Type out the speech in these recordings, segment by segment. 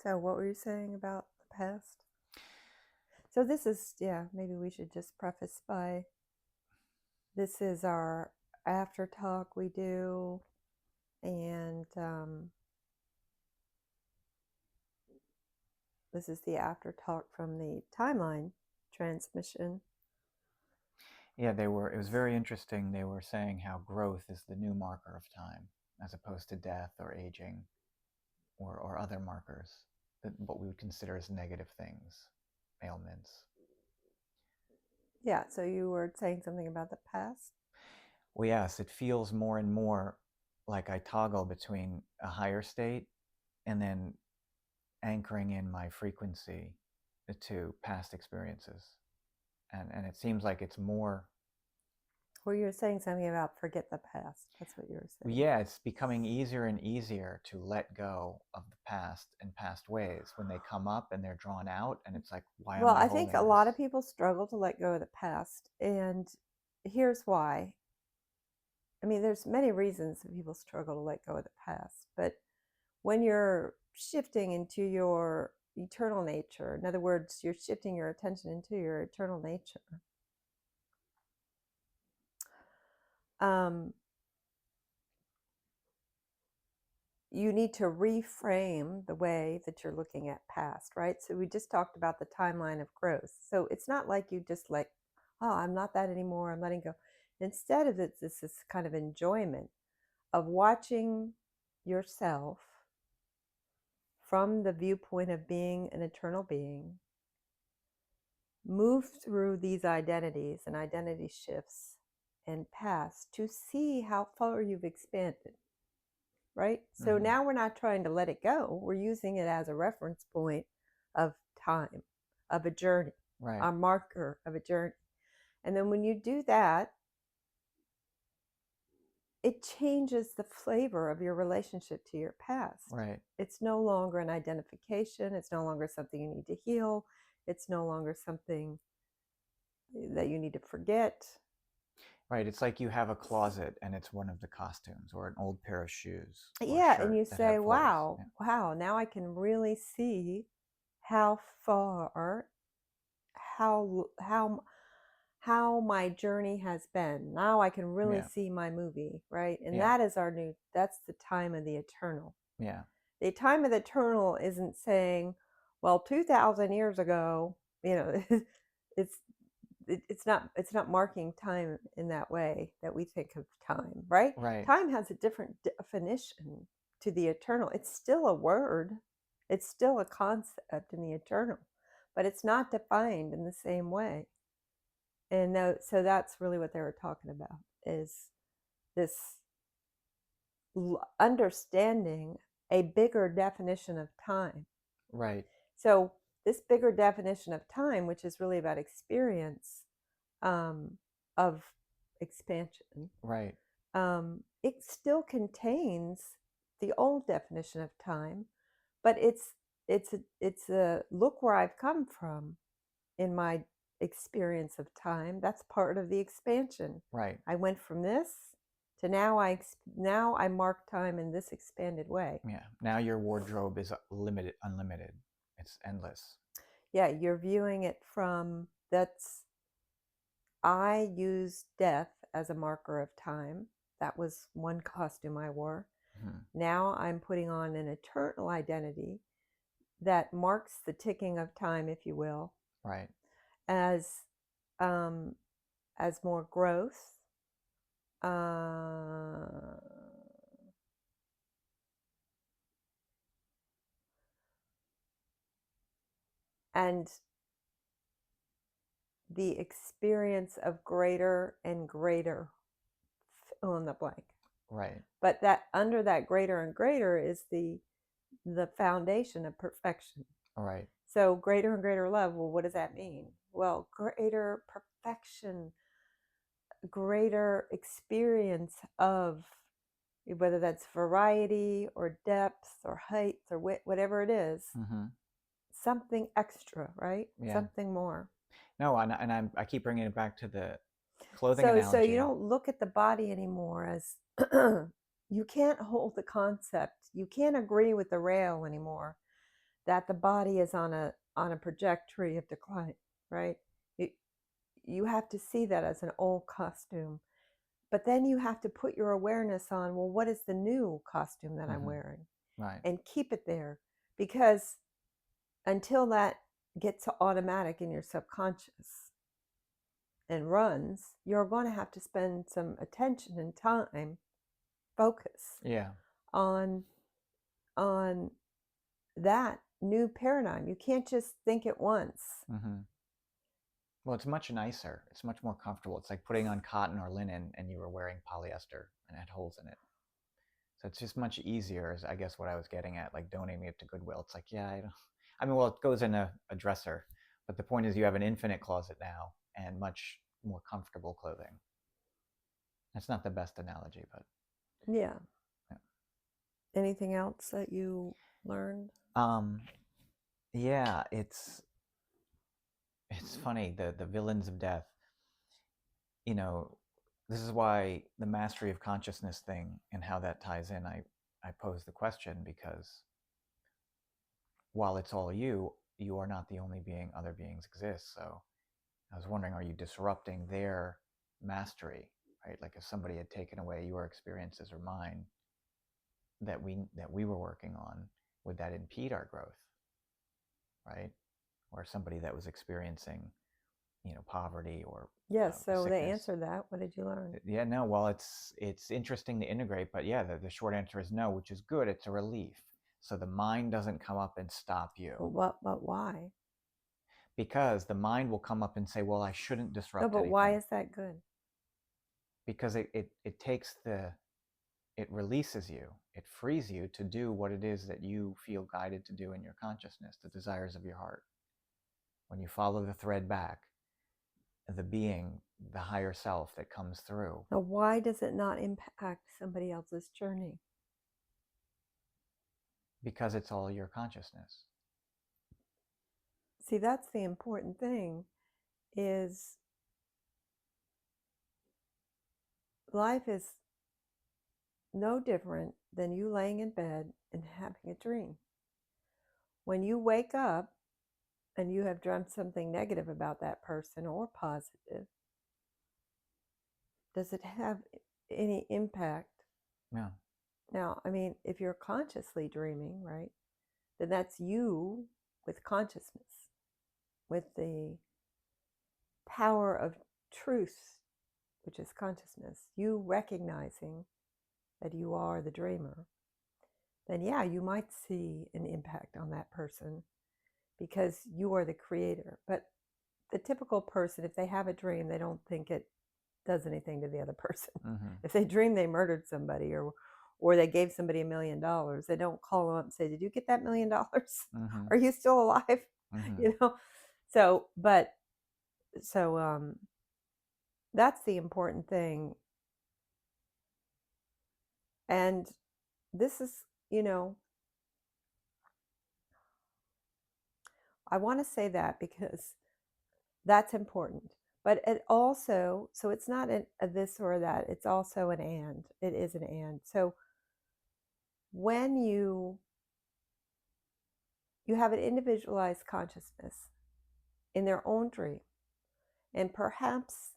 So what were you saying about the past? So this is, yeah, maybe we should just preface by this is our after talk we do, and this is the after talk from the timeline transmission. Yeah, it was very interesting. They were saying how growth is the new marker of time, as opposed to death or aging or other markers, that what we would consider as negative things, ailments. Yeah, so you were saying something about the past? Well, yes, it feels more and more like I toggle between a higher state and then anchoring in my frequency to past experiences. And it seems like it's more, Or you were saying something about forget the past. That's what you were saying. yeah, it's becoming easier and easier to let go of the past and past ways when they come up and they're drawn out. And it's like, why am Well, I I think holding a this? lot of people struggle to let go of the past, and here's why. I mean, there's many reasons that people struggle to let go of the past, but when you're shifting into your eternal nature, in other words, you're shifting your attention into your eternal nature, um, you need to reframe the way that you're looking at past, right? So we just talked about the timeline of growth. So it's not like you just like, oh, I'm not that anymore, I'm letting go. Instead of it, it's this kind of enjoyment of watching yourself from the viewpoint of being an eternal being move through these identities and identity shifts and paths to see how far you've expanded, right? So Mm-hmm. now we're not trying to let it go. We're using it as a reference point of time, of a journey, Right, a marker of a journey. And then when you do that, it changes the flavor of your relationship to your past. right, It's no longer an identification. It's no longer something you need to heal. It's no longer something that you need to forget. right. It's like you have a closet and it's one of the costumes or an old pair of shoes or a Yeah, and shirt you that have say, clothes. wow, Yeah. wow, now I can really see how far, how how my journey has been. Now I can really Yeah. see my movie, right? And Yeah. that is our new, that's the time of the eternal. Yeah. The time of the eternal isn't saying, well, 2000 years ago, it's it's not marking time in that way that we think of time, right? Right. Time has a different definition to the eternal. It's still a word, it's still a concept in the eternal, but it's not defined in the same way. And so that's really what they were talking about, is this understanding a bigger definition of time. Right. So this bigger definition of time, which is really about experience, um, of expansion, Right. it still contains the old definition of time, but it's a look where I've come from in my experience of time. That's part of the expansion. Right. I went from this to now I mark time in this expanded way. Yeah. Now your wardrobe is limited, unlimited. It's endless. Yeah, you're viewing it from that's I use death as a marker of time. That was one costume I wore. Hmm. Now I'm putting on an eternal identity that marks the ticking of time, if you will, Right. as um, as more growth, uh, and the experience of greater and greater fill in the blank. Right. But that under that greater and greater is the foundation of perfection. Right. So greater and greater love. Well, what does that mean? Well, greater perfection, greater experience of whether that's variety or depth or height or whatever it is, Mm-hmm. something extra, right? Yeah. Something more. No, I keep bringing it back to the clothing So you analogy. don't look at the body anymore as you can't hold the concept. You can't agree with the rail anymore that the body is on a trajectory of decline, right? You, you have to see that as an old costume, but then you have to put your awareness on, well, what is the new costume that I'm Hmm. wearing? Right. And keep it there, because until that gets automatic in your subconscious and runs, you're going to have to spend some attention and time, focus Yeah. on on that new paradigm. You can't just think it once. Hmm. Well, it's much nicer. It's much more comfortable. It's like putting on cotton or linen and you were wearing polyester and it had holes in it. So it's just much easier, is I guess what I was getting at, like donating it to Goodwill. It's like, yeah, I don't, I mean, well, it goes in a dresser, but the point is you have an infinite closet now and much more comfortable clothing. That's not the best analogy, but Yeah. yeah. Anything else that you learned? Um, yeah, it's funny, the villains of death. You know, this is why the mastery of consciousness thing and how that ties in. I pose the question because while it's all you, you are not the only being. Other beings exist. So I was wondering, are you disrupting their mastery, right? Like if somebody had taken away your experiences or mine that we were working on, would that impede our growth, right? Or somebody that was experiencing, poverty or Yes, a so they sickness. answered that. What did you learn? Yeah, no, well, it's interesting to integrate, but yeah, the short answer is no, which is good. It's a relief. So the mind doesn't come up and stop you, Well, but why? because the mind will come up and say, well, I shouldn't No, disrupt but why anything, is that good? because it takes it releases you, it frees you to do what it is that you feel guided to do in your consciousness, the desires of your heart. When you follow the thread back, the being, the higher self that comes through, Now, why does it not impact somebody else's journey? because it's all your consciousness. See, that's the important thing, is life is no different than you laying in bed and having a dream. When you wake up and you have dreamt something negative about that person or positive, does it have any impact? Yeah. Now, I mean, if you're consciously dreaming, right, then that's you with consciousness, with the power of truth, which is consciousness, you recognizing that you are the dreamer, then yeah, you might see an impact on that person because you are the creator. But the typical person, if they have a dream, they don't think it does anything to the other person. Hmm. If they dream they murdered somebody, or they gave somebody $1 million, they don't call them up and say, "Did you get that $1 million? Hmm. Are you still alive?" Hmm. You know. So, but so that's the important thing. And this is, you know, I want to say that because that's important. But it also, so it's not a this or that, it's also an and. It is an and. So when you have an individualized consciousness in their own dream, and perhaps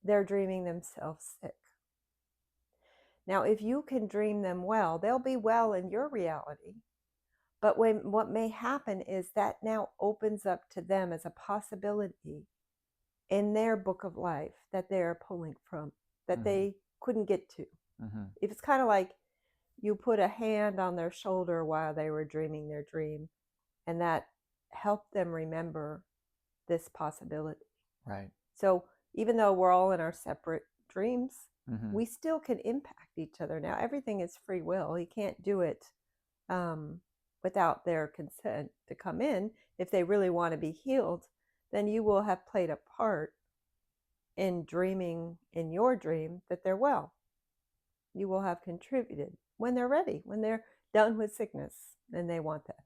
they're dreaming themselves sick. Now, if you can dream them well, they'll be well in your reality. But what may happen is that now opens up to them as a possibility in their book of life that they're pulling from, that Hmm. they couldn't get to. Hmm. If it's kind of like you put a hand on their shoulder while they were dreaming their dream, and that helped them remember this possibility. Right. So even though we're all in our separate dreams, Hmm. we still can impact each other. Now, everything is free will. You can't do it without their consent to come in. If they really want to be healed, then you will have played a part in dreaming in your dream that they're well. You will have contributed when they're ready, when they're done with sickness and they want that.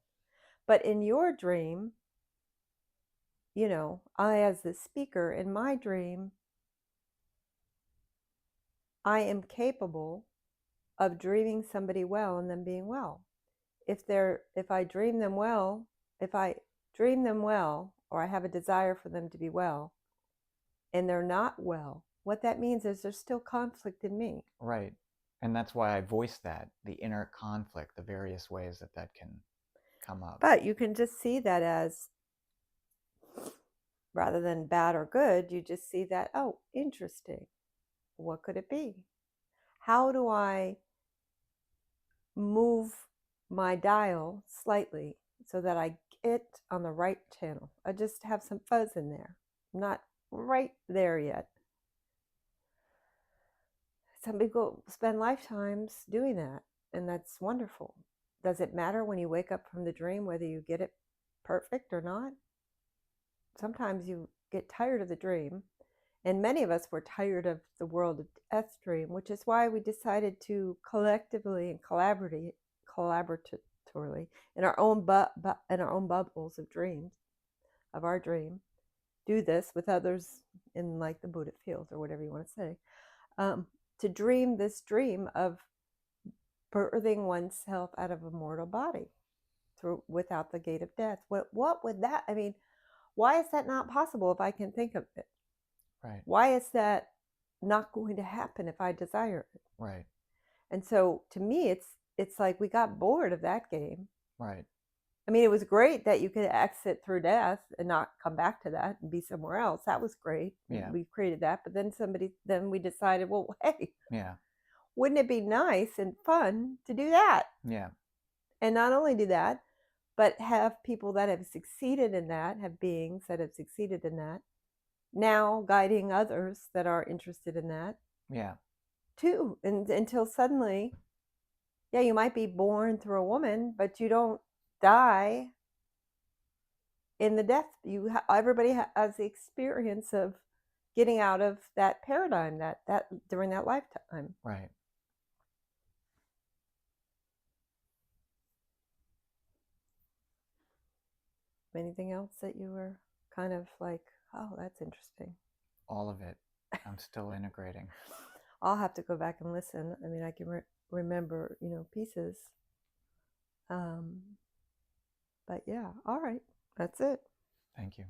But in your dream, I, as the speaker in my dream, I am capable of dreaming somebody well and them being well. If I dream them well, if I dream them well, or I have a desire for them to be well, and they're not well, what that means is there's still conflict in me. Right. And that's why I voice that, the inner conflict, the various ways that that can come up. But you can just see that as, rather than bad or good, you just see that, oh, interesting. What could it be? How do I move my dial slightly so that I get on the right channel? I just have some fuzz in there. I'm not right there yet. Some people spend lifetimes doing that, and that's wonderful. Does it matter when you wake up from the dream whether you get it perfect or not? Sometimes you get tired of the dream, and many of us were tired of the world of death dream, which is why we decided to collectively and collaboratively in our own bubbles of dreams, of our dream, do this with others in like the Buddha field or whatever you want to say, to dream this dream of birthing oneself out of a mortal body through without the gate of death. What would that, I mean, why is that not possible if I can think of it? Right. Why is that not going to happen if I desire it? Right. And so to me, it's like we got bored of that game. Right. I mean, it was great that you could exit through death and not come back to that and be somewhere else. That was great. Yeah. We created that. But then we decided, well, hey, Yeah. wouldn't it be nice and fun to do that? Yeah. And not only do that, but have people that have succeeded in that, have beings that have succeeded in that, now guiding others that are interested in that Yeah. too. And until suddenly, yeah, you might be born through a woman, but you don't die in the death. Everybody has the experience of getting out of that paradigm that during that lifetime. Right. Anything else that you were kind of like, oh, that's interesting? All of it. I'm still integrating. I'll have to go back and listen. I mean, I can remember, pieces. But yeah, all right. That's it. Thank you.